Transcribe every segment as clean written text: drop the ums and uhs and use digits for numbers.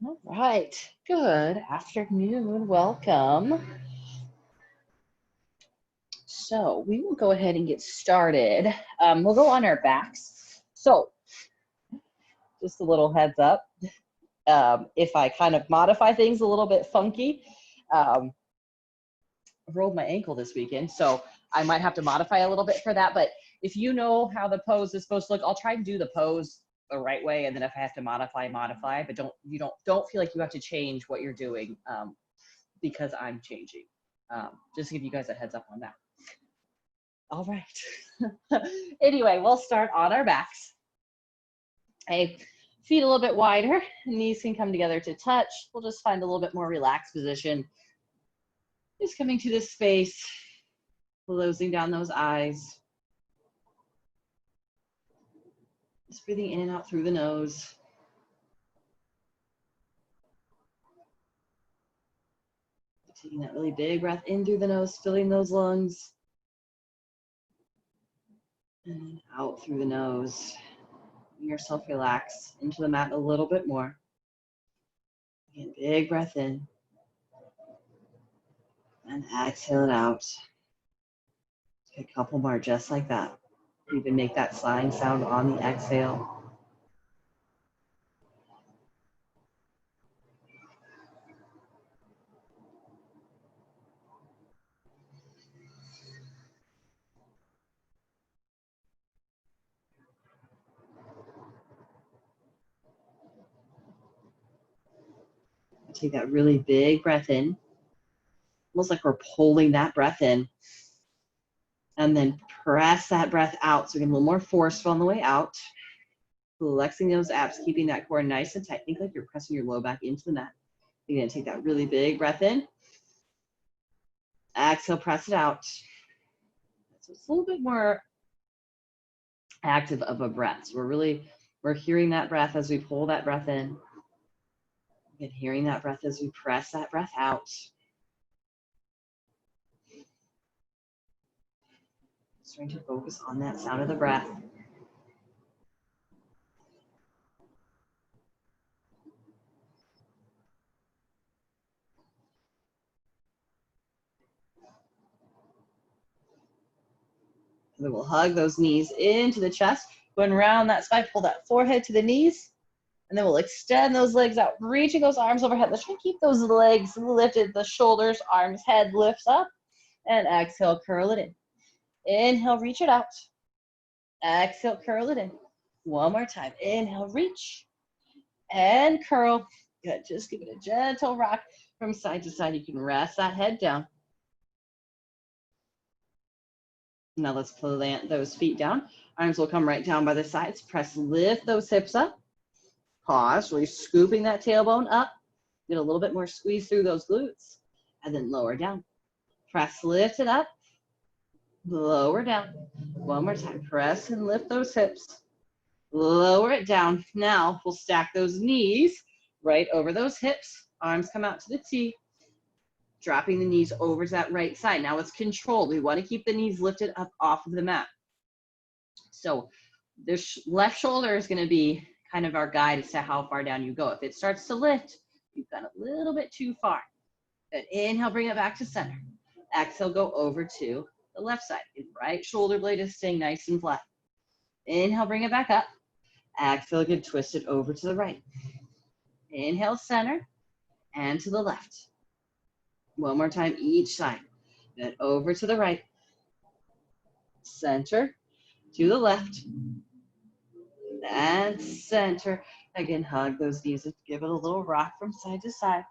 All right, good afternoon, welcome. So we will go ahead and get started. We'll go on our backs. So just a little heads up, if I kind of modify things a little bit funky, I rolled my ankle this weekend, so I might have to modify a little bit for that. But if you know how the pose is supposed to look, I'll try and do the pose the right way, and then if I have to modify. But don't feel like you have to change what you're doing because I'm changing. Just to give you guys a heads up on that. All right. Anyway, we'll start on our backs. Okay, feet a little bit wider, knees can come together to touch. We'll just find a little bit more relaxed position. Just coming to this space, closing down those eyes. Just breathing in and out through the nose. Taking that really big breath in through the nose, filling those lungs. And then out through the nose. Letting yourself relax into the mat a little bit more. Again, big breath in. And exhale it out. Take a couple more just like that. Even make that sighing sound on the exhale. Take that really big breath in. Almost like we're pulling that breath in. And then press that breath out. So we get a little more forceful on the way out. Flexing those abs, keeping that core nice and tight. Think like you're pressing your low back into the mat. You're going to take that really big breath in. Exhale, press it out. So it's a little bit more active of a breath. So we're hearing that breath as we pull that breath in. Again, hearing that breath as we press that breath out. Trying to focus on that sound of the breath. And then we'll hug those knees into the chest. Going around that spine, pull that forehead to the knees. And then we'll extend those legs out, reaching those arms overhead. Let's try to keep those legs lifted, the shoulders, arms, head lifts up. And exhale, curl it in. Inhale, reach it out. Exhale, curl it in. One more time. Inhale, reach. And curl. Good. Just give it a gentle rock from side to side. You can rest that head down. Now let's plant those feet down. Arms will come right down by the sides. Press, lift those hips up. Pause, really scooping that tailbone up. Get a little bit more squeeze through those glutes. And then lower down. Press, lift it up. Lower down. One more time. Press and lift those hips. Lower it down. Now we'll stack those knees right over those hips. Arms come out to the T. Dropping the knees over to that right side. Now it's controlled. We want to keep the knees lifted up off of the mat. So the left shoulder is going to be kind of our guide as to how far down you go. If it starts to lift, you've gone a little bit too far. Good. Inhale, bring it back to center. Exhale, go over to the left side. The right shoulder blade is staying nice and flat. Inhale, bring it back up. Exhale, again, twist it over to the right. Inhale, center, and to the left. One more time, each side. Then over to the right. Center, to the left. And center. Again, hug those knees. Give it a little rock from side to side.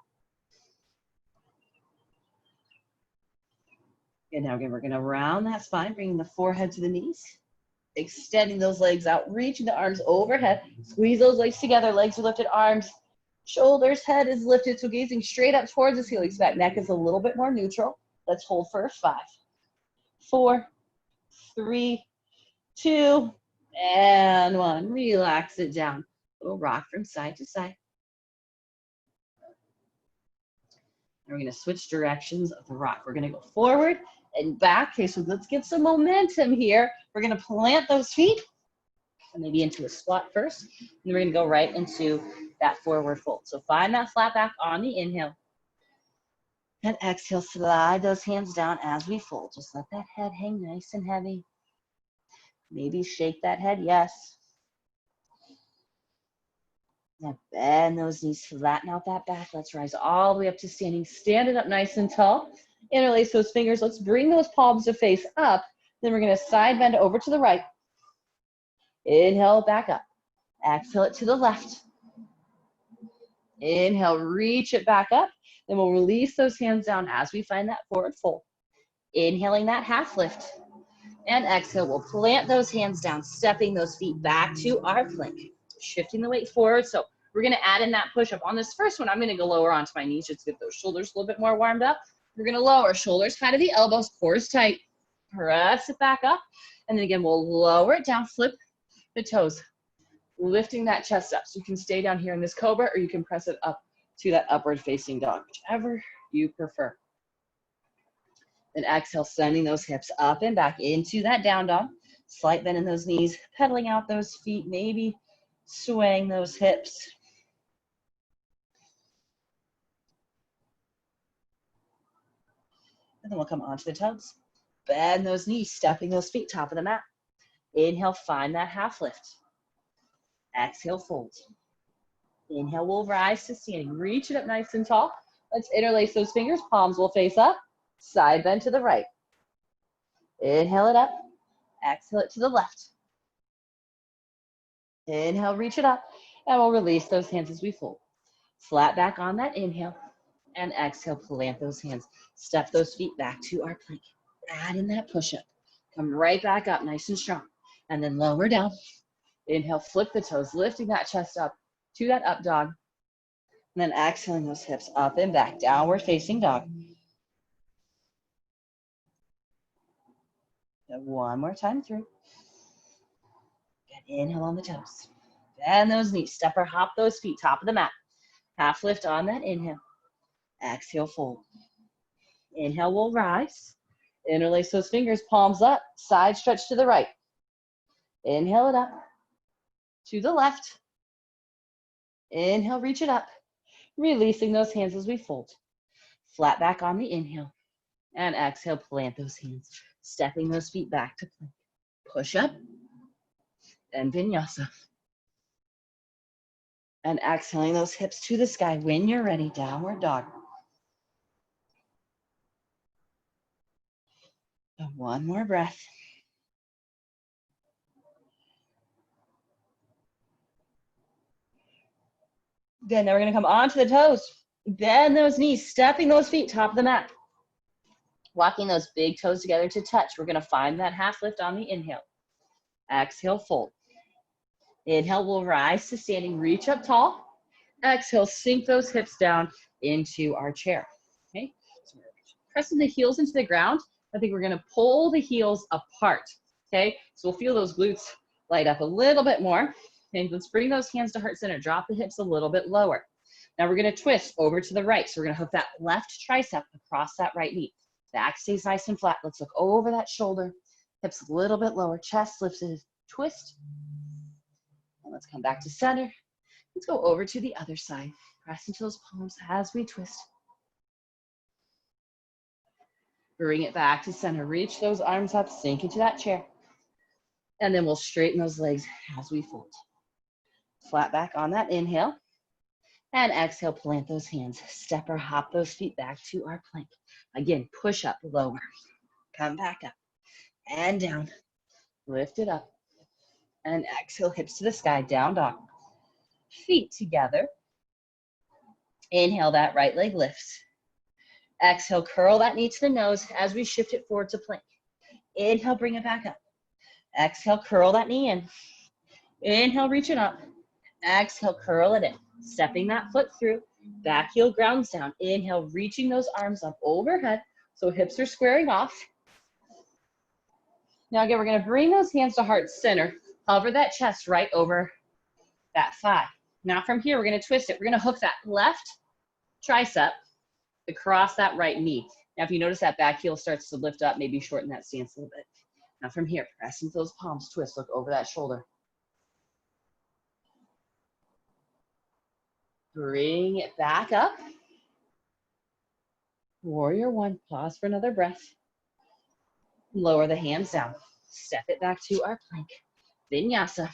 And now again, we're going to round that spine, bringing the forehead to the knees. Extending those legs out, reaching the arms overhead. Squeeze those legs together. Legs are lifted, arms, shoulders, head is lifted. So gazing straight up towards the ceiling. Back neck is a little bit more neutral. Let's hold for 5, 4, 3, 2, and 1. Relax it down. Little rock from side to side. And we're going to switch directions of the rock. We're going to go forward and back. Okay, so let's get some momentum here. We're going to plant those feet, and maybe into a squat first. And we're going to go right into that forward fold. So find that flat back on the inhale. And exhale, slide those hands down as we fold. Just let that head hang nice and heavy. Maybe shake that head, yes. Now bend those knees, flatten out that back. Let's rise all the way up to standing. Stand it up nice and tall. Interlace those fingers. Let's bring those palms to face up. Then we're going to side bend over to the right. Inhale, back up. Exhale it to the left. Inhale, reach it back up. Then we'll release those hands down as we find that forward fold. Inhaling that half lift. And exhale, we'll plant those hands down, stepping those feet back to our plank. Shifting the weight forward. So we're going to add in that push-up. On this first one, I'm going to go lower onto my knees just to get those shoulders a little bit more warmed up. We're going to lower, shoulders high to the elbows, core is tight. Press it back up. And then again, we'll lower it down, flip the toes, lifting that chest up. So you can stay down here in this cobra, or you can press it up to that upward facing dog, whichever you prefer. Then exhale, sending those hips up and back into that down dog. Slight bend in those knees, pedaling out those feet, maybe swaying those hips. And then we'll come onto the toes. Bend those knees, stepping those feet, top of the mat. Inhale, find that half lift. Exhale, fold. Inhale, we'll rise to standing. Reach it up nice and tall. Let's interlace those fingers. Palms will face up. Side bend to the right. Inhale it up. Exhale it to the left. Inhale, reach it up. And we'll release those hands as we fold. Flat back on that inhale. And exhale, plant those hands. Step those feet back to our plank. Add in that push-up. Come right back up, nice and strong. And then lower down. Inhale, flip the toes, lifting that chest up to that up dog. And then exhaling those hips up and back, downward facing dog. And one more time through. Good, inhale on the toes. Bend those knees, step or hop those feet, top of the mat. Half lift on that inhale. Exhale, fold. Inhale, we'll rise. Interlace those fingers, palms up, side stretch to the right. Inhale it up. To the left. Inhale, reach it up. Releasing those hands as we fold. Flat back on the inhale. And exhale, plant those hands. Stepping those feet back to plank. Push up. And vinyasa. And exhaling those hips to the sky. When you're ready, downward dog. And one more breath. Good, now we're gonna come onto the toes. Bend those knees, stepping those feet, top of the mat. Walking those big toes together to touch. We're gonna find that half lift on the inhale. Exhale, fold. Inhale, we'll rise to standing, reach up tall. Exhale, sink those hips down into our chair. Okay, so we're pressing the heels into the ground. I think we're gonna pull the heels apart. Okay, so we'll feel those glutes light up a little bit more. Okay, let's bring those hands to heart center. Drop the hips a little bit lower. Now we're gonna twist over to the right. So we're gonna hook that left tricep across that right knee. Back stays nice and flat. Let's look over that shoulder. Hips a little bit lower. Chest lifted. Twist. And let's come back to center. Let's go over to the other side. Press into those palms as we twist. Bring it back to center. Reach those arms up. Sink into that chair. And then we'll straighten those legs as we fold. Flat back on that inhale. And exhale, plant those hands. Step or hop those feet back to our plank. Again, push up, lower. Come back up and down. Lift it up. And exhale, hips to the sky, down dog. Feet together. Inhale, that right leg lifts. Exhale, curl that knee to the nose as we shift it forward to plank. Inhale, bring it back up. Exhale, curl that knee in. Inhale, reach it up. Exhale, curl it in. Stepping that foot through. Back heel grounds down. Inhale, reaching those arms up overhead. So hips are squaring off. Now again, we're going to bring those hands to heart center. Hover that chest right over that thigh. Now from here, we're going to twist it. We're going to hook that left tricep across that right knee. Now if you notice that back heel starts to lift up, maybe shorten that stance a little bit. Now from here, press into those palms, twist, look over that shoulder. Bring it back up. Warrior one, pause for another breath. Lower the hands down. Step it back to our plank. Vinyasa.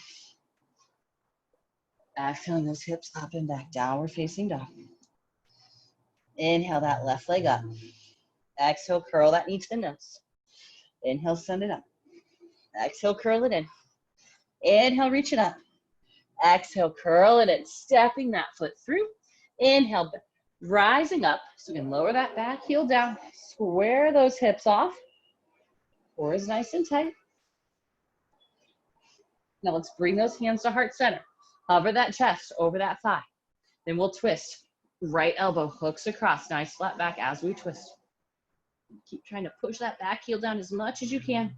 Exhaling those hips up and back, downward facing dog. Inhale that left leg up. Exhale, curl that knee to the nose. Inhale, send it up. Exhale, curl it in. Inhale, reach it up. Exhale, curl it in, stepping that foot through. Inhale, rising up. So we can lower that back heel down. Square those hips off. Core is nice and tight. Now let's bring those hands to heart center. Hover that chest over that thigh. Then we'll twist. Right elbow hooks across. Nice flat back as we twist. Keep trying to push that back heel down as much as you can.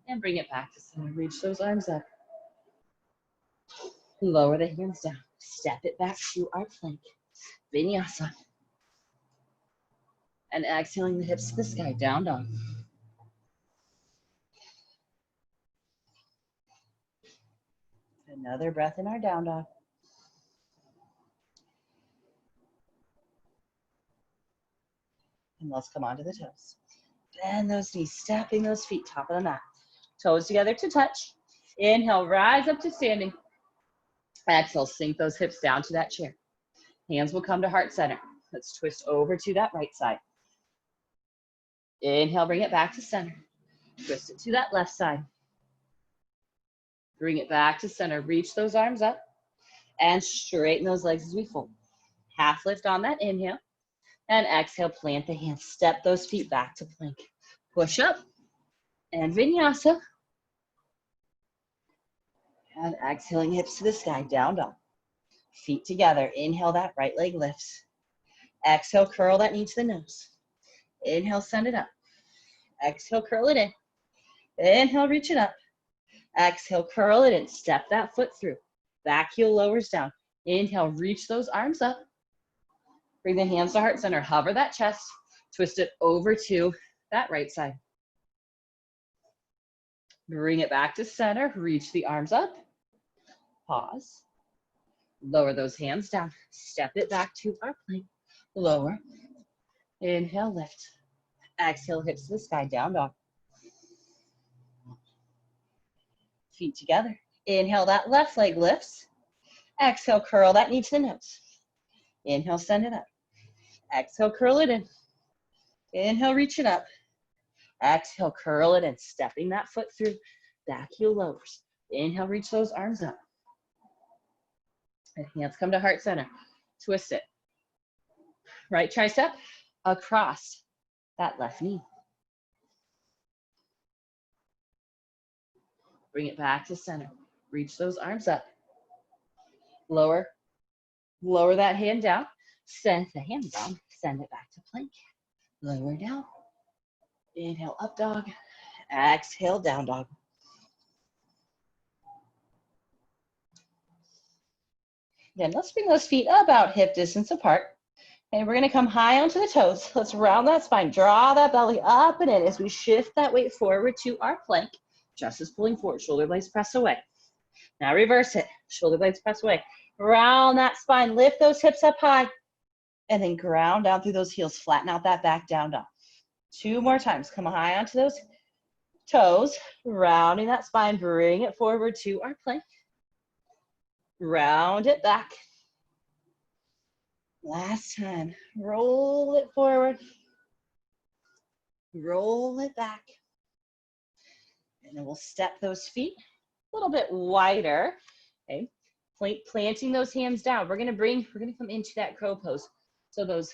And bring it back to center. Reach those arms up. Lower the hands down. Step it back to our plank. Vinyasa. And exhaling the hips to the sky. Down dog. Another breath in our down dog. And let's come onto the toes. Bend those knees, stepping those feet, top of the mat. Toes together to touch. Inhale, rise up to standing. Exhale, sink those hips down to that chair. Hands will come to heart center. Let's twist over to that right side. Inhale, bring it back to center. Twist it to that left side. Bring it back to center. Reach those arms up and straighten those legs as we fold. Half lift on that inhale. And exhale, plant the hands. Step those feet back to plank. Push up and vinyasa. And exhaling hips to the sky, down dog. Feet together. Inhale, that right leg lifts. Exhale, curl that knee to the nose. Inhale, send it up. Exhale, curl it in. Inhale, reach it up. Exhale, curl it in. Step that foot through. Back heel lowers down. Inhale, reach those arms up. Bring the hands to heart center. Hover that chest. Twist it over to that right side. Bring it back to center. Reach the arms up. Pause. Lower those hands down. Step it back to our plank. Lower. Inhale, lift. Exhale, hips to the sky, down dog. Feet together. Inhale, that left leg lifts. Exhale, curl that knee to the nose. Inhale, send it up. Exhale, curl it in. Inhale, reach it up. Exhale, curl it in. Stepping that foot through. Back heel lowers. Inhale, reach those arms up. And hands come to heart center. Twist it. Right tricep across that left knee. Bring it back to center. Reach those arms up. Lower that hand down. Send the hand down. Send it back to plank. Lower down. Inhale, up dog. Exhale, down dog. Then let's bring those feet about hip distance apart. And we're going to come high onto the toes. Let's round that spine. Draw that belly up and in as we shift that weight forward to our plank. Just as pulling forward. Shoulder blades press away. Now reverse it. Shoulder blades press away. Round that spine. Lift those hips up high. And then ground down through those heels. Flatten out that back, down dog. 2 more times. Come high onto those toes. Rounding that spine. Bring it forward to our plank. Round it back. Last time. Roll it forward. Roll it back. And then we'll step those feet a little bit wider. Okay. Planting those hands down. We're gonna come into that crow pose. So those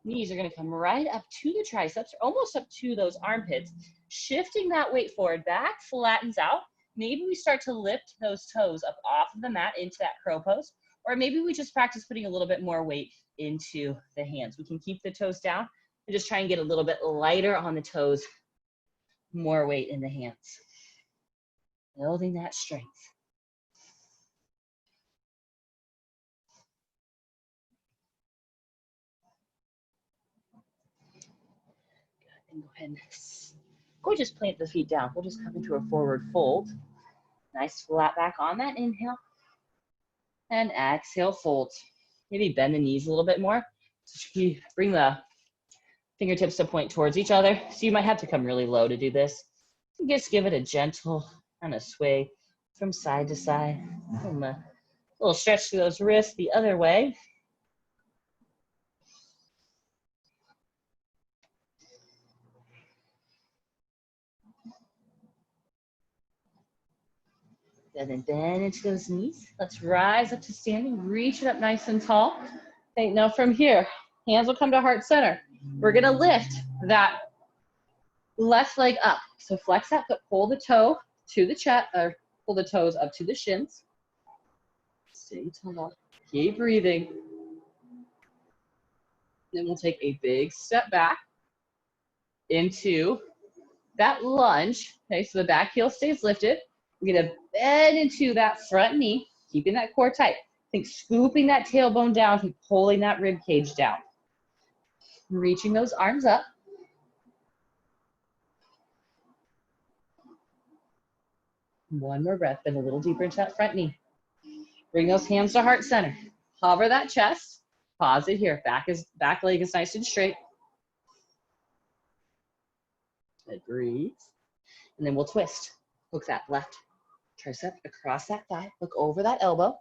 knees are gonna come right up to the triceps, almost up to those armpits. Shifting that weight forward, back flattens out. Maybe we start to lift those toes up off of the mat into that crow pose, or maybe we just practice putting a little bit more weight into the hands. We can keep the toes down and just try and get a little bit lighter on the toes, more weight in the hands. Building that strength. And go ahead and go just plant the feet down. We'll just come into a forward fold. Nice flat back on that inhale. And exhale, fold. Maybe bend the knees a little bit more. So you bring the fingertips to point towards each other. So you might have to come really low to do this. You just give it a gentle kind of sway from side to side. And a little stretch through those wrists the other way. And then bend into those knees. Let's rise up to standing. Reach it up nice and tall. Okay, now from here, hands will come to heart center. We're gonna lift that left leg up. So flex that foot, pull the toe to the chest, or pull the toes up to the shins. Stay tall. Keep breathing. Then we'll take a big step back into that lunge. Okay, so the back heel stays lifted. We're gonna bend into that front knee, keeping that core tight. Think scooping that tailbone down, think pulling that rib cage down. Reaching those arms up. One more breath, bend a little deeper into that front knee. Bring those hands to heart center. Hover that chest. Pause it here. Back leg is nice and straight. Good, breathe. And then we'll twist. Hook that left tricep across that thigh. Look over that elbow.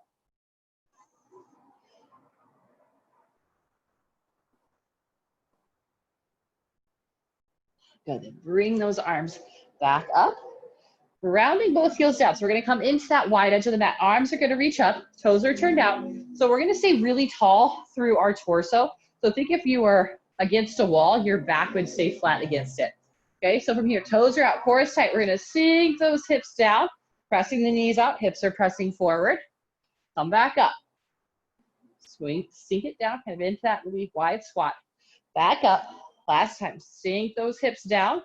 Good, then bring those arms back up. Rounding both heels down. So we're gonna come into that wide edge of the mat. Arms are gonna reach up, toes are turned out. So we're gonna stay really tall through our torso. So think if you were against a wall, your back would stay flat against it. Okay, so from here, toes are out, core is tight. We're gonna sink those hips down, pressing the knees out, hips are pressing forward. Come back up. Swing, sink it down, kind of into that really wide squat. Back up, last time, sink those hips down.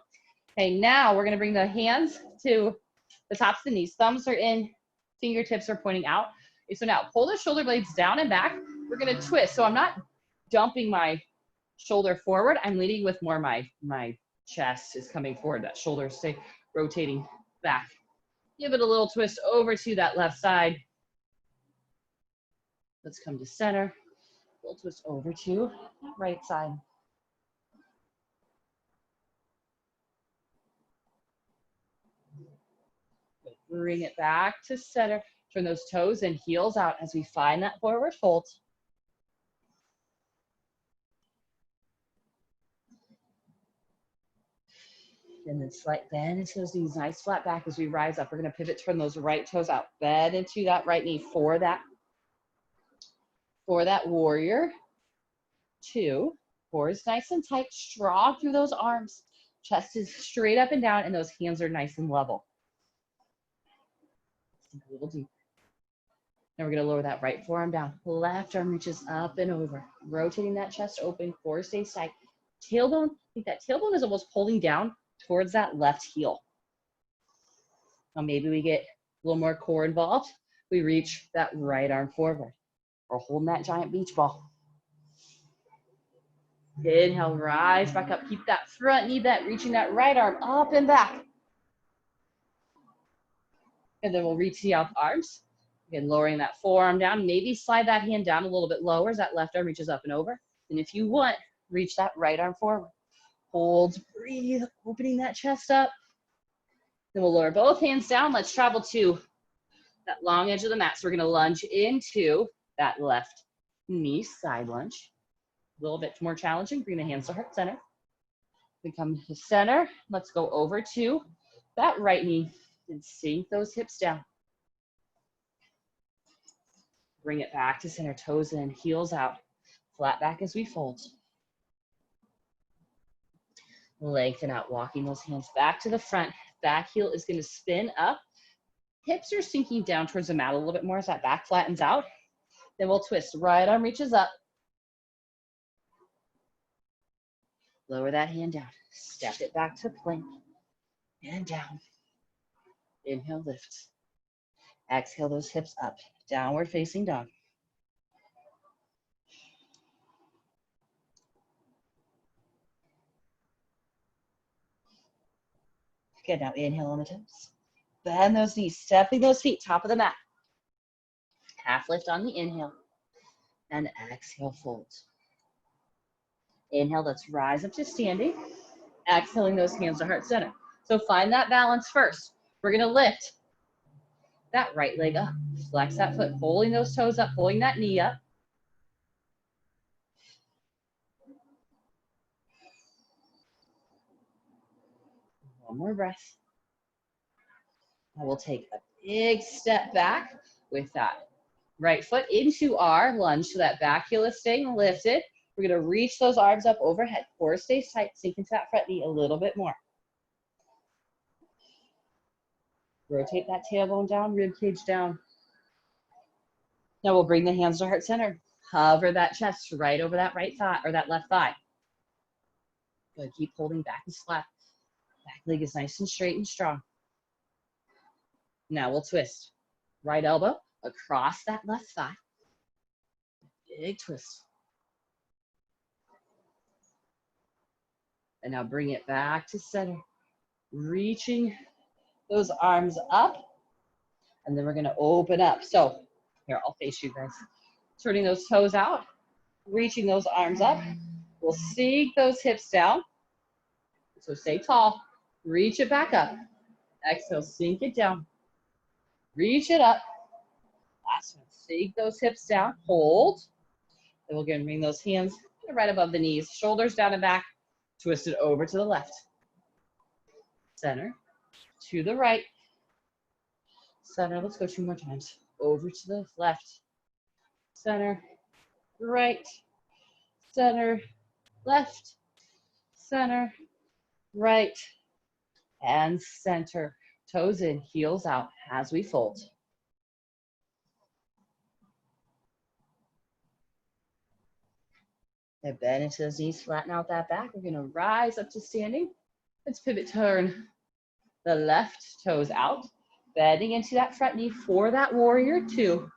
Okay, now we're gonna bring the hands to the tops of the knees. Thumbs are in, fingertips are pointing out. Okay, so now pull the shoulder blades down and back. We're gonna twist. So I'm not dumping my shoulder forward. I'm leading with more my chest is coming forward. That shoulder stay rotating back. Give it a little twist over to that left side. Let's come to center. We'll twist over to that right side. Bring it back to center. Turn those toes and heels out as we find that forward fold. And then slight bend into those knees, nice flat back as we rise up. We're gonna pivot, turn those right toes out. Bend into that right knee for that warrior. 2. Core is nice and tight, strong through those arms. Chest is straight up and down and those hands are nice and level. Sink a little deeper. Now we're gonna lower that right forearm down. Left arm reaches up and over. Rotating that chest open, core stays tight. Tailbone, I think that tailbone is almost pulling down towards that left heel. Now maybe we get a little more core involved. We reach that right arm forward. Or holding that giant beach ball. Inhale, rise back up. Keep that front knee bent, reaching that right arm up and back. And then we'll reach the out arms. Again, lowering that forearm down. Maybe slide that hand down a little bit lower as that left arm reaches up and over. And if you want, reach that right arm forward. Hold, breathe, opening that chest up. Then we'll lower both hands down. Let's travel to that long edge of the mat. So we're gonna lunge into that left knee, side lunge. A little bit more challenging. Bring the hands to heart center. We come to center. Let's go over to that right knee and sink those hips down. Bring it back to center, toes in, heels out. Flat back as we fold. Lengthen out, walking those hands back to the front. Back heel is gonna spin up. Hips are sinking down towards the mat a little bit more as that back flattens out. Then we'll twist. Right arm reaches up. Lower that hand down. Step it back to plank. And down. Inhale, lift. Exhale those hips up. Downward facing dog. Good, now inhale on the toes. Bend those knees, stepping those feet, top of the mat. half lift on the inhale. And exhale, fold. Inhale, let's rise up to standing. Exhaling those hands to heart center. So find that balance first. We're gonna lift that right leg up. Flex that foot, pulling those toes up, pulling that knee up. One more breath. I will take a big step back with that right foot into our lunge so that back heel is staying lifted. We're going to reach those arms up overhead. Core stays tight. Sink into that front knee a little bit more. Rotate that tailbone down, rib cage down. Now we'll bring the hands to heart center. Hover that chest right over that right thigh or that left thigh. Good. Keep holding back and flat. Back leg is nice and straight and strong. Now we'll twist. Right elbow across that left thigh. Big twist. And now bring it back to center. Reaching those arms up. And then we're going to open up. So here, I'll face you guys. Turning those toes out. Reaching those arms up. We'll sink those hips down. So stay tall. Reach it back up. Exhale, sink it down. Reach it up. Last one. Sink those hips down. Hold. Then we're going to bring those hands right above the knees. Shoulders down and back. Twist it over to the left. Center. To the right. Center. Let's go 2 more times. Over to the left. Center. Right. Center. Left. Center. Right. And center. Toes in, heels out as we fold. And bend into those knees, flatten out that back. We're gonna rise up to standing. Let's pivot, turn the left toes out, bending into that front knee for that warrior two.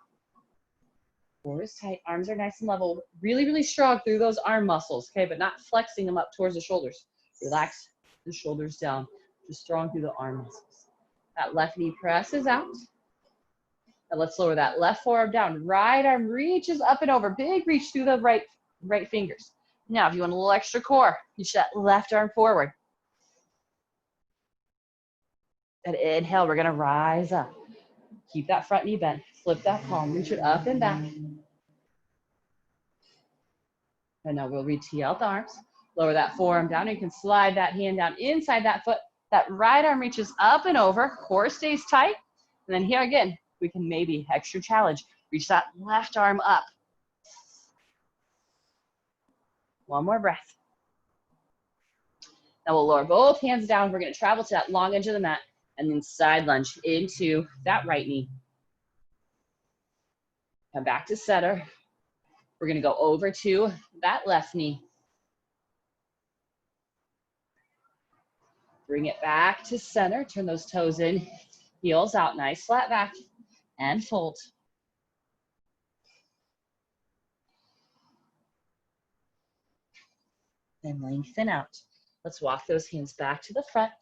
Core is tight, arms are nice and level. Really, really strong through those arm muscles, okay? But not flexing them up towards the shoulders. Relax the shoulders down, just strong through the arm muscles. That left knee presses out. Now let's lower that left forearm down. Right arm reaches up and over. Big reach through the right fingers. Now, if you want a little extra core, reach that left arm forward. And inhale, we're gonna rise up. Keep that front knee bent. Flip that palm, reach it up and back. And now we'll reach out the arms. Lower that forearm down. You can slide that hand down inside that foot. That right arm reaches up and over. Core stays tight. And then here again, we can maybe extra challenge. Reach that left arm up. One more breath. Now we'll lower both hands down. We're going to travel to that long edge of the mat and then side lunge into that right knee. Come back to center. We're going to go over to that left knee. Bring it back to center. Turn those toes in. Heels out. Nice flat back. And fold. Then lengthen out. Let's walk those hands back to the front.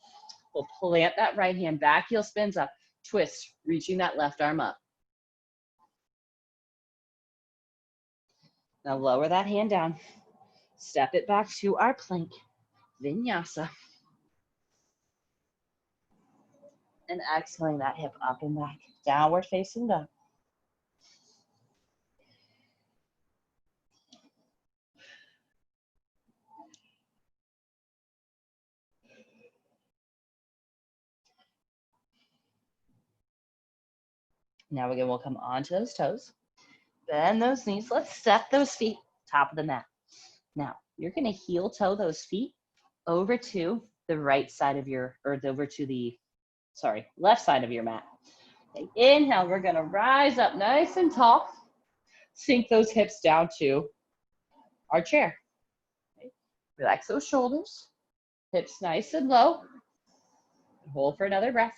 We'll plant that right hand. Back heel spins up. Twist. Reaching that left arm up. Now lower that hand down. Step it back to our plank. Vinyasa. And exhaling that hip up and back. Downward facing dog. Now again, we'll come onto those toes. Bend those knees. Let's set those feet top of the mat. Now, you're going to heel toe those feet over to the right side of your, or over to the, left side of your mat. Okay, inhale, we're going to rise up nice and tall. Sink those hips down to our chair. Okay. Relax those shoulders. Hips nice and low. Hold for another breath.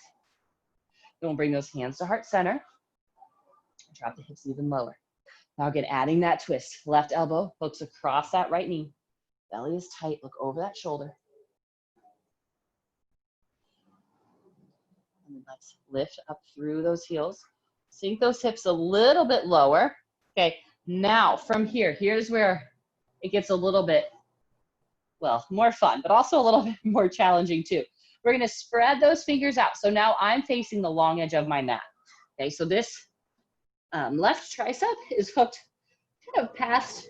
Then we'll bring those hands to heart center. Drop the hips even lower. Now again, adding that twist. Left elbow hooks across that right knee. Belly is tight. Look over that shoulder. And then let's lift up through those heels. Sink those hips a little bit lower. Okay, now from here, here's where it gets a little bit, well, more fun, but also a little bit more challenging too. We're gonna spread those fingers out. So now I'm facing the long edge of my mat. Okay, so this left tricep is hooked kind of past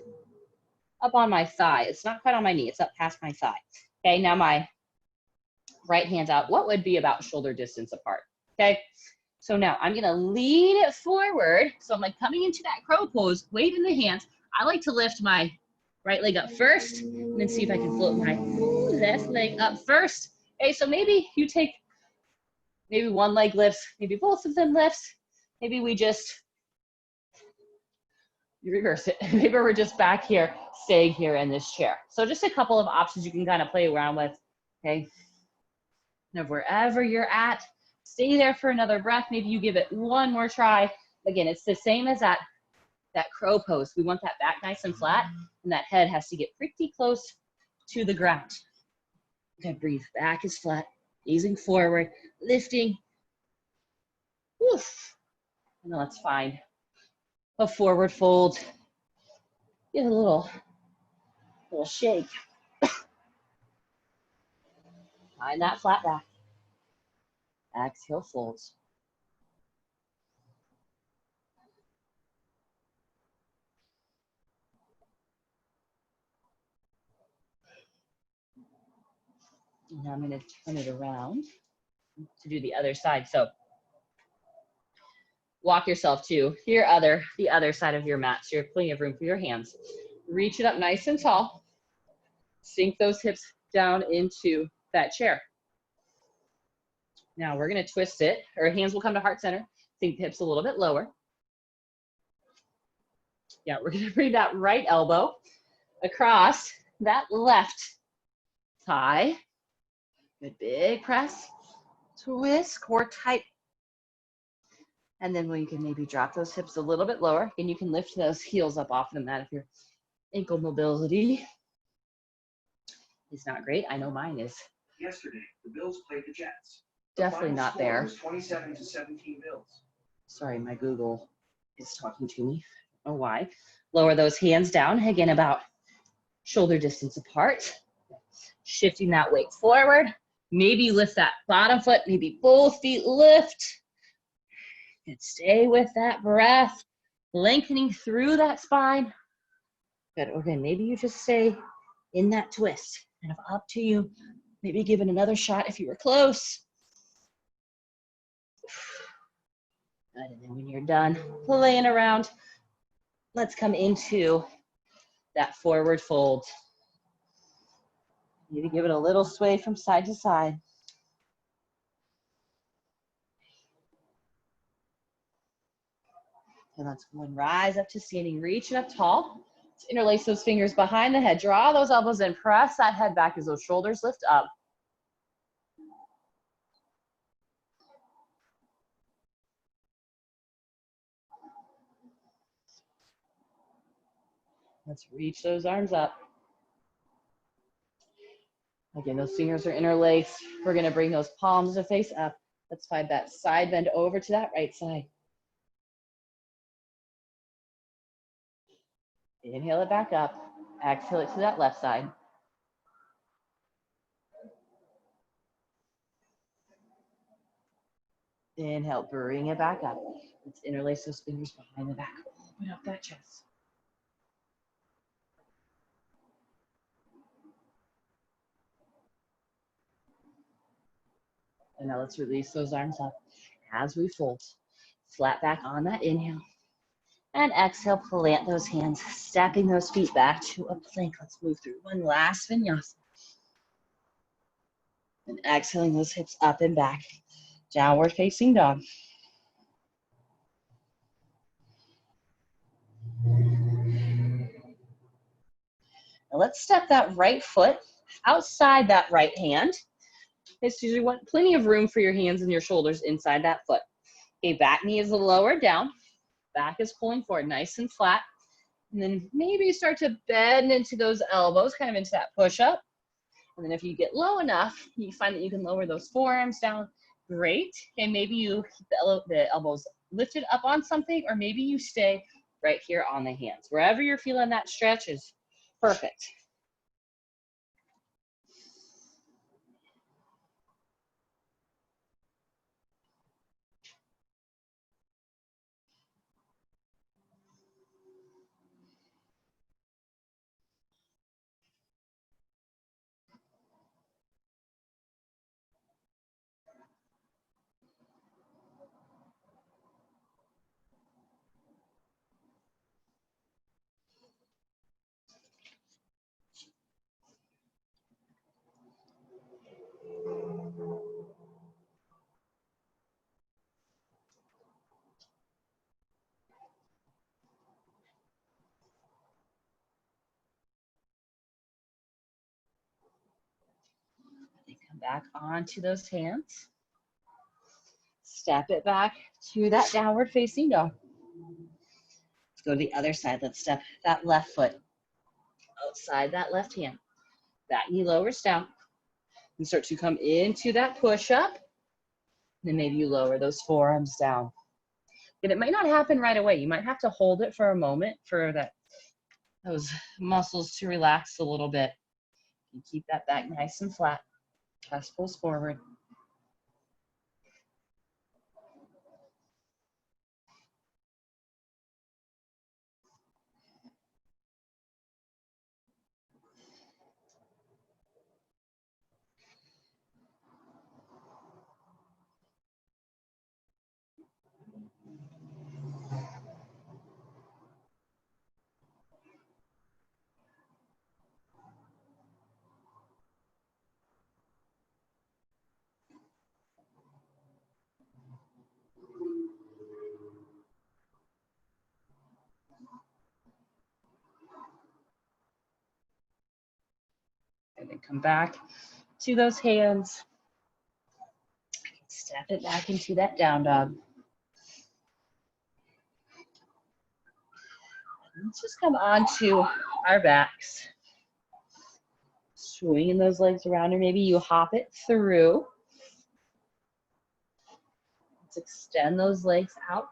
up on my thigh. It's not quite on my knee, it's up past my thigh. Okay, now my right hand's out. What would be about shoulder distance apart? Okay, so now I'm gonna lean it forward. So I'm like coming into that crow pose, weight in the hands. I like to lift my right leg up first, and then see if I can float my left leg up first. Okay, so maybe you take, maybe one leg lifts, maybe both of them lifts. Maybe we just, you reverse it. Maybe we're just back here, staying here in this chair. So just a couple of options you can kind of play around with, okay? Now wherever you're at, stay there for another breath. Maybe you give it one more try. Again, it's the same as that crow pose. We want that back nice and flat, and that head has to get pretty close to the ground. Okay, breathe. Back is flat, gazing forward, lifting. Woof. And let's find a forward fold. Give it a little shake. Find that flat back. Exhale, folds. And now I'm going to turn it around to do the other side. So walk yourself to the other side of your mat. So you have plenty of room for your hands. Reach it up nice and tall. Sink those hips down into that chair. Now we're going to twist it. Our hands will come to heart center. Sink the hips a little bit lower. Yeah, we're going to bring that right elbow across that left thigh. Good big press. Twist, core tight. And then we can maybe drop those hips a little bit lower, and you can lift those heels up off the mat if your ankle mobility is not great. I know mine is. Yesterday, the Bills played the Jets. Definitely not there. 27-17 Bills. Sorry, my Google is talking to me. I don't know why. Lower those hands down, again, about shoulder distance apart. Shifting that weight forward. Maybe lift that bottom foot, maybe both feet lift. And stay with that breath, lengthening through that spine. Good. Okay, maybe you just stay in that twist. Kind of up to you. Maybe give it another shot if you were close. Good. And then when you're done playing around, let's come into that forward fold. Maybe give it a little sway from side to side. And let's go and rise up to standing. Reach it up tall. Let's interlace those fingers behind the head. Draw those elbows in. Press that head back as those shoulders lift up. Let's reach those arms up. Again, those fingers are interlaced. We're going to bring those palms to face up. Let's find that side bend over to that right side. Inhale it back up. Exhale it to that left side. Inhale, bring it back up. Let's interlace those fingers behind the back. Open up that chest. And now let's release those arms up as we fold. Flat back on that inhale. And exhale, plant those hands, stepping those feet back to a plank. Let's move through one last vinyasa. And exhaling those hips up and back. Downward facing dog. Now let's step that right foot outside that right hand. Okay, so you want plenty of room for your hands and your shoulders inside that foot. Okay, back knee is lowered down. Back is pulling forward, nice and flat. And then maybe you start to bend into those elbows, kind of into that push-up. And then if you get low enough, you find that you can lower those forearms down. Great. And maybe you keep the elbows lift it up on something, or maybe you stay right here on the hands. Wherever you're feeling that stretch is perfect. Come back onto those hands. Step it back to that downward facing dog. Let's go to the other side. Let's step that left foot outside that left hand. That knee lowers down. You start to come into that push-up. Then maybe you lower those forearms down. And it might not happen right away. You might have to hold it for a moment for those muscles to relax a little bit. You keep that back nice and flat. Chest pulls forward. And then come back to those hands. Step it back into that down dog. Let's just come onto our backs. Swinging those legs around, or maybe you hop it through. Let's extend those legs out.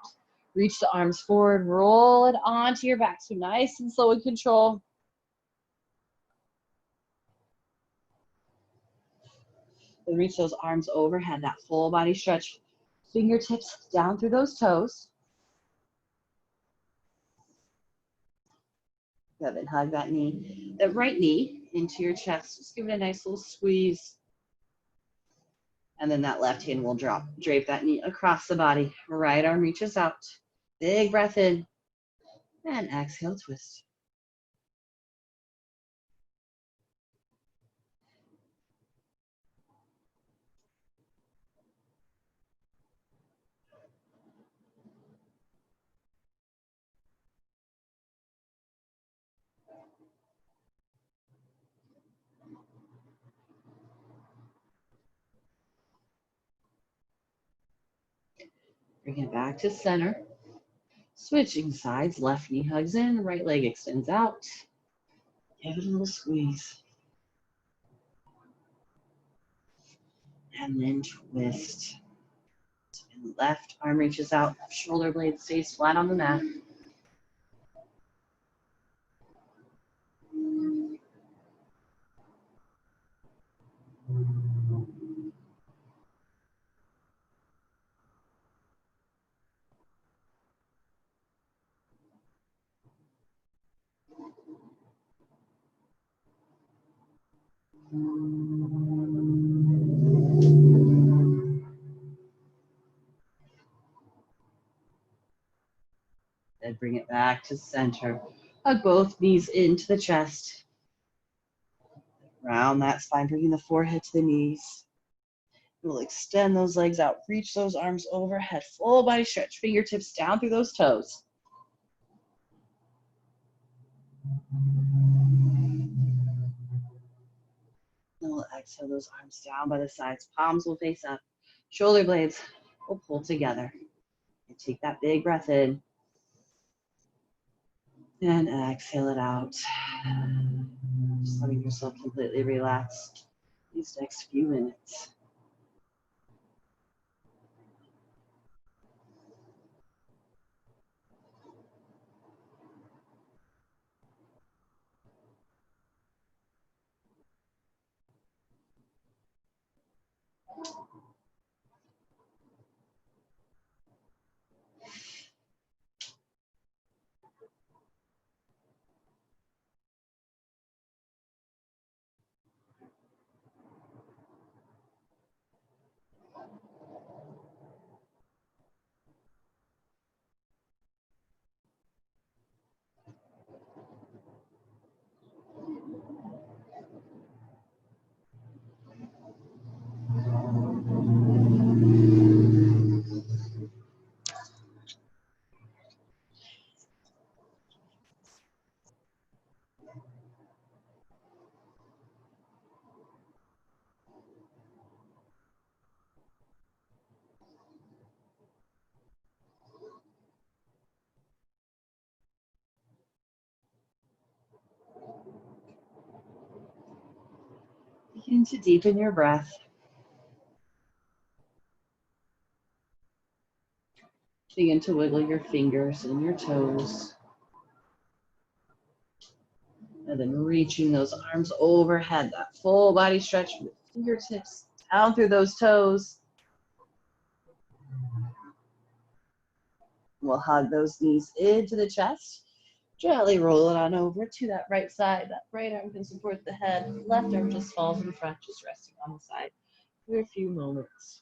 Reach the arms forward, roll it onto your back. So nice and slow and control. And reach those arms overhead, that full body stretch. Fingertips down through those toes. Good, and hug that knee, that right knee into your chest. Just give it a nice little squeeze. And then that left hand will drape that knee across the body. Right arm reaches out. Big breath in. And exhale, twist. Bring it back to center. Switching sides, left knee hugs in, right leg extends out. Give it a little squeeze. And then twist. And left arm reaches out, shoulder blade stays flat on the mat. Then bring it back to center. Hug both knees into the chest. Round that spine, bringing the forehead to the knees. We'll extend those legs out, reach those arms overhead, full body stretch, fingertips down through those toes. Then we'll exhale those arms down by the sides, palms will face up, shoulder blades will pull together. And take that big breath in. And exhale it out. Just letting yourself completely relax these next few minutes. Begin to deepen your breath. Begin to wiggle your fingers and your toes. And then reaching those arms overhead, that full body stretch from the fingertips down through those toes. We'll hug those knees into the chest. Gently roll it on over to that right side. That right arm can support the head. Left arm just falls in front, just resting on the side for a few moments.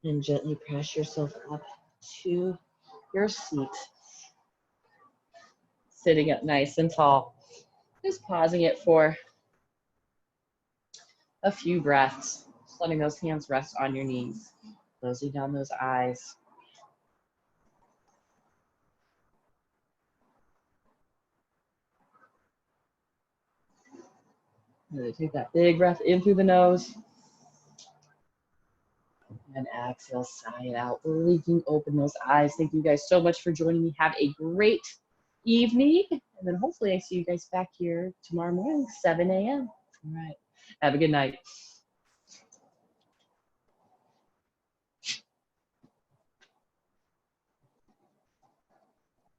And gently press yourself up to your seat. Sitting up nice and tall. Just pausing it for a few breaths. Just letting those hands rest on your knees. Closing down those eyes. Really take that big breath in through the nose. And exhale, sigh it out, blinking open those eyes. Thank you guys so much for joining me. Have a great evening. And then hopefully I see you guys back here tomorrow morning, 7 a.m. All right. Have a good night.